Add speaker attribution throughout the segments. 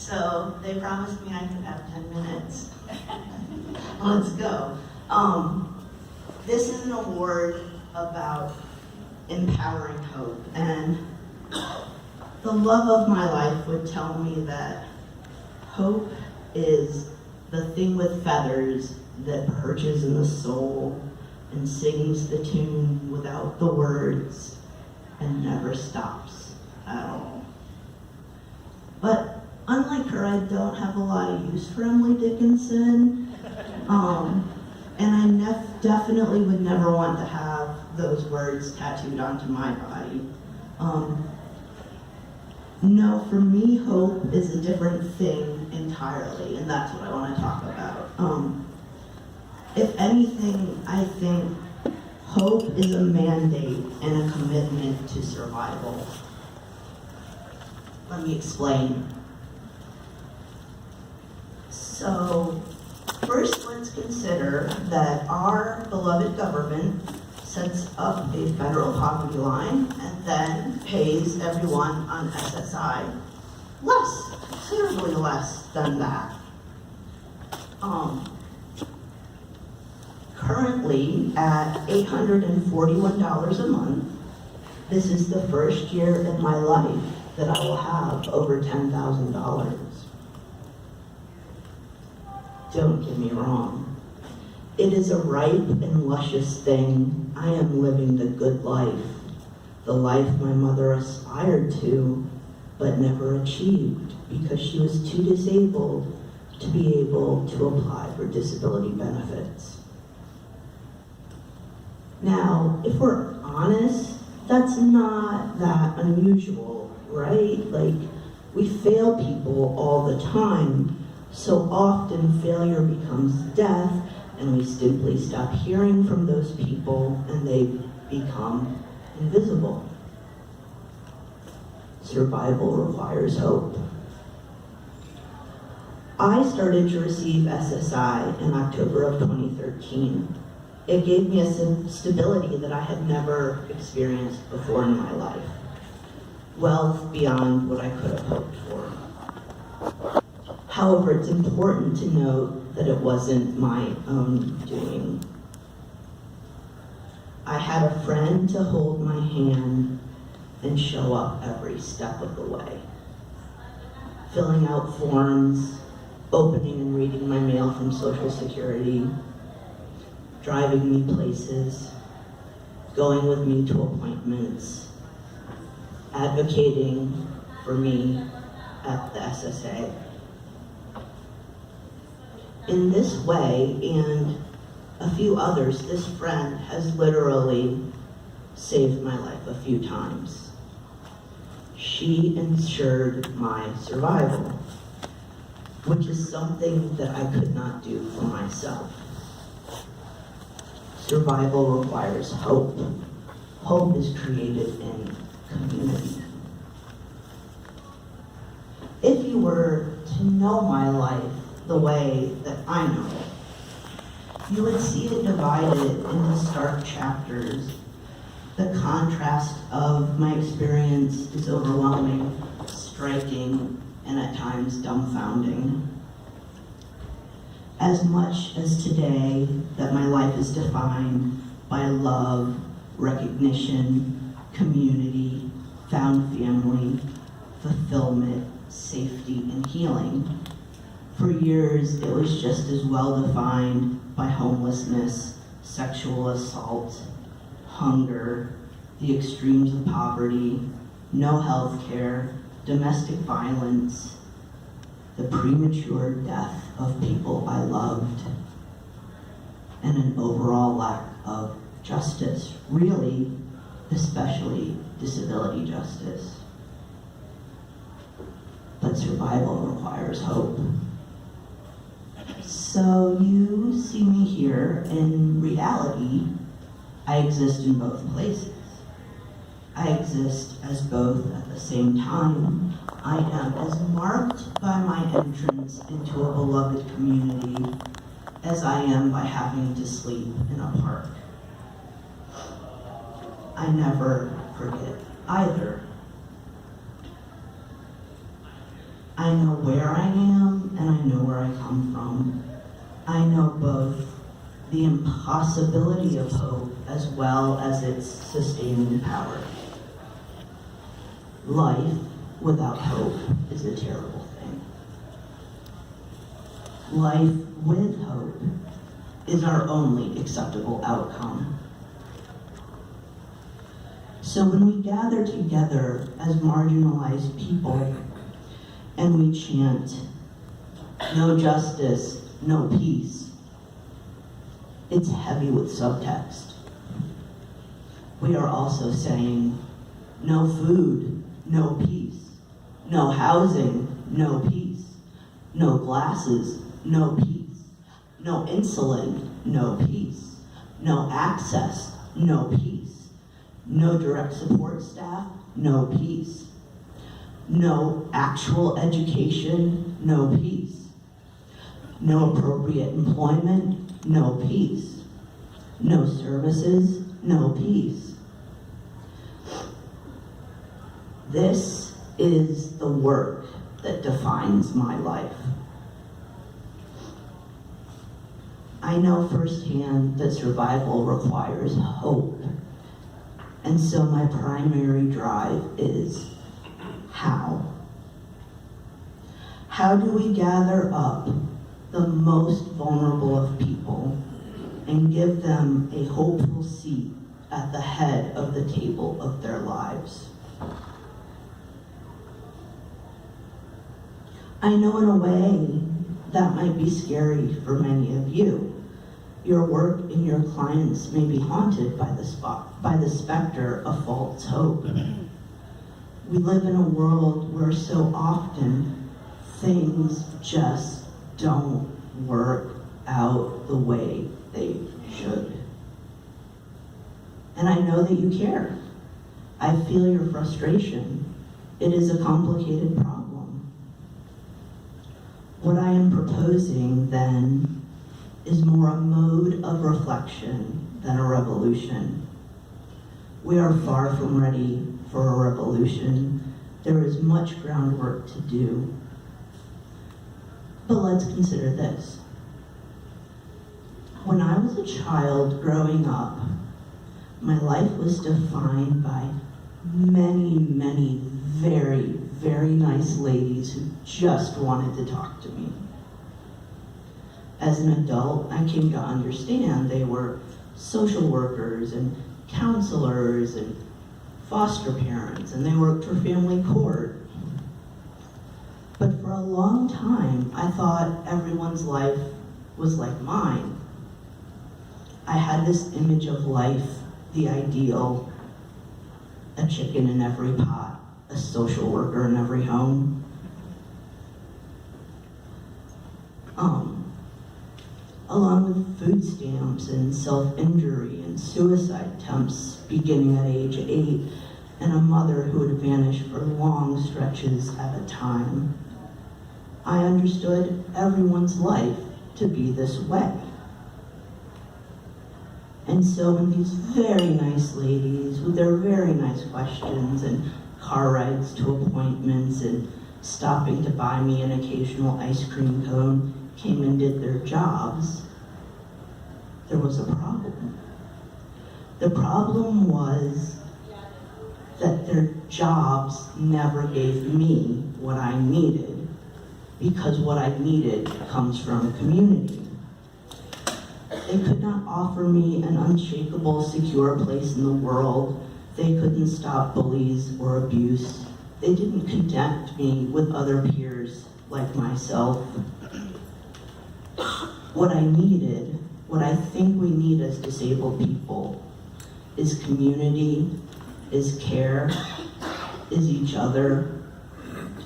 Speaker 1: So they promised me I could have 10 minutes. Let's go. This is an award about empowering hope, and the love of my life would tell me that hope is the thing with feathers that perches in the soul and sings the tune without the words and never stops at all. But unlike her, I don't have a lot of use for Emily Dickinson, and I definitely would never want to have those words tattooed onto my body. No, for me, hope is a different thing entirely, and that's what I want to talk about. If anything, I think hope is a mandate and a commitment to survival. Let me explain. So, first let's consider that our beloved government sets up a federal poverty line and then pays everyone on SSI less, considerably less than that. Currently at $841 a month, this is the first year in my life that I will have over $10,000. Don't get me wrong. It is a ripe and luscious thing. I am living the good life, the life my mother aspired to, but never achieved because she was too disabled to be able to apply for disability benefits. Now, if we're honest, that's not that unusual, right? Like, we fail people all the time, so often failure becomes death, and we simply stop hearing from those people and they become invisible. Survival requires hope. I started to receive SSI in October of 2013. It gave me a stability that I had never experienced before in my life. Wealth beyond what I could have hoped for. However, it's important to note that it wasn't my own doing. I had a friend to hold my hand and show up every step of the way. Filling out forms, opening and reading my mail from Social Security, driving me places, going with me to appointments, advocating for me at the SSA. In this way, and a few others, this friend has literally saved my life a few times. She ensured my survival, which is something that I could not do for myself. Survival requires hope. Hope is created in community. If you were to know my life the way that I know it, you would see it divided into stark chapters. The contrast of my experience is overwhelming, striking, and at times dumbfounding. As much as today that my life is defined by love, recognition, community, found family, fulfillment, safety, and healing. For years, it was just as well defined by homelessness, sexual assault, hunger, the extremes of poverty, no health care, domestic violence, the premature death of people I loved, and an overall lack of justice, really, especially disability justice. But survival requires hope. So you see me here. In reality, I exist in both places. I exist as both at the same time. I am as marked by my entrance into a beloved community as I am by having to sleep in a park. I never forget either. I know where I am and I know where I come from. I know both the impossibility of hope as well as its sustaining power. Life without hope is a terrible thing. Life with hope is our only acceptable outcome. So when we gather together as marginalized people and we chant, "No justice, no peace," it's heavy with subtext. We are also saying, no food, no peace, no housing, no peace, no glasses, no peace, no insulin, no peace, no access, no peace, no direct support staff, no peace, no actual education, no peace, no appropriate employment, no peace, no services, no peace. This is the work that defines my life. I know firsthand that survival requires hope. And so my primary drive is how? How do we gather up the most vulnerable of people and give them a hopeful seat at the head of the table of their lives? I know in a way that might be scary for many of you. Your work and your clients may be haunted by the specter of false hope. We live in a world where so often things just don't work out the way they should. And I know that you care. I feel your frustration. It is a complicated problem. What I am proposing, then, is more a mode of reflection than a revolution. We are far from ready for a revolution. There is much groundwork to do. But let's consider this. When I was a child growing up, my life was defined by many very, very nice ladies who just wanted to talk to me. As an adult, I came to understand they were social workers and counselors and foster parents, and they worked for family court. But for a long time, I thought everyone's life was like mine. I had this image of life, the ideal, a chicken in every pot, a social worker in every home. Along with food stamps and self-injury and suicide attempts beginning at age 8, and a mother who would vanish for long stretches at a time. I understood everyone's life to be this way. And so when these very nice ladies with their very nice questions and car rides to appointments and stopping to buy me an occasional ice cream cone came and did their jobs, there was a problem. The problem was that their jobs never gave me what I needed, because what I needed comes from a community. They could not offer me an unshakable, secure place in the world. They couldn't stop bullies or abuse. They didn't connect me with other peers like myself. What I needed, what I think we need as disabled people, is community, is care, is each other,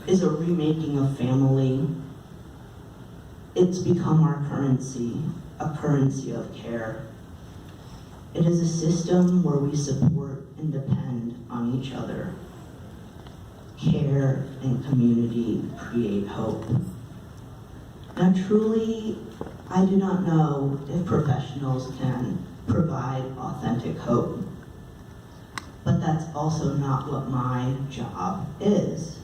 Speaker 1: is a remaking of family. It's become our currency, a currency of care. It is a system where we support and depend on each other. Care and community create hope. Now truly, I do not know if professionals can provide authentic hope, but that's also not what my job is.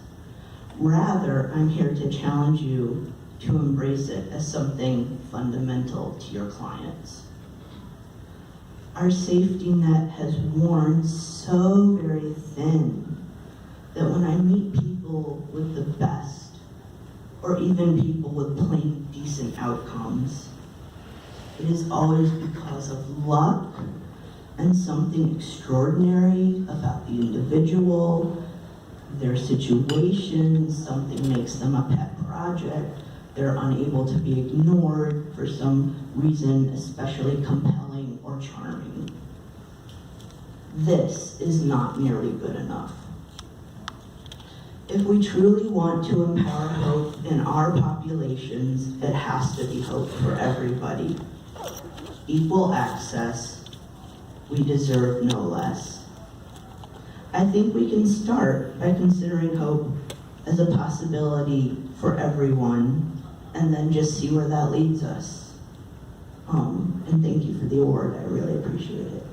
Speaker 1: Rather, I'm here to challenge you to embrace it as something fundamental to your clients. Our safety net has worn so very thin that when I meet people with the best, or even people with plain decent outcomes, it is always because of luck and something extraordinary about the individual, their situation, something makes them a pet project, they're unable to be ignored for some reason especially compelling or charming. This is not nearly good enough. If we truly want to empower hope in our populations, it has to be hope for everybody. Equal access, we deserve no less. I think we can start by considering hope as a possibility for everyone, and then just see where that leads us. And thank you for the award, I really appreciate it.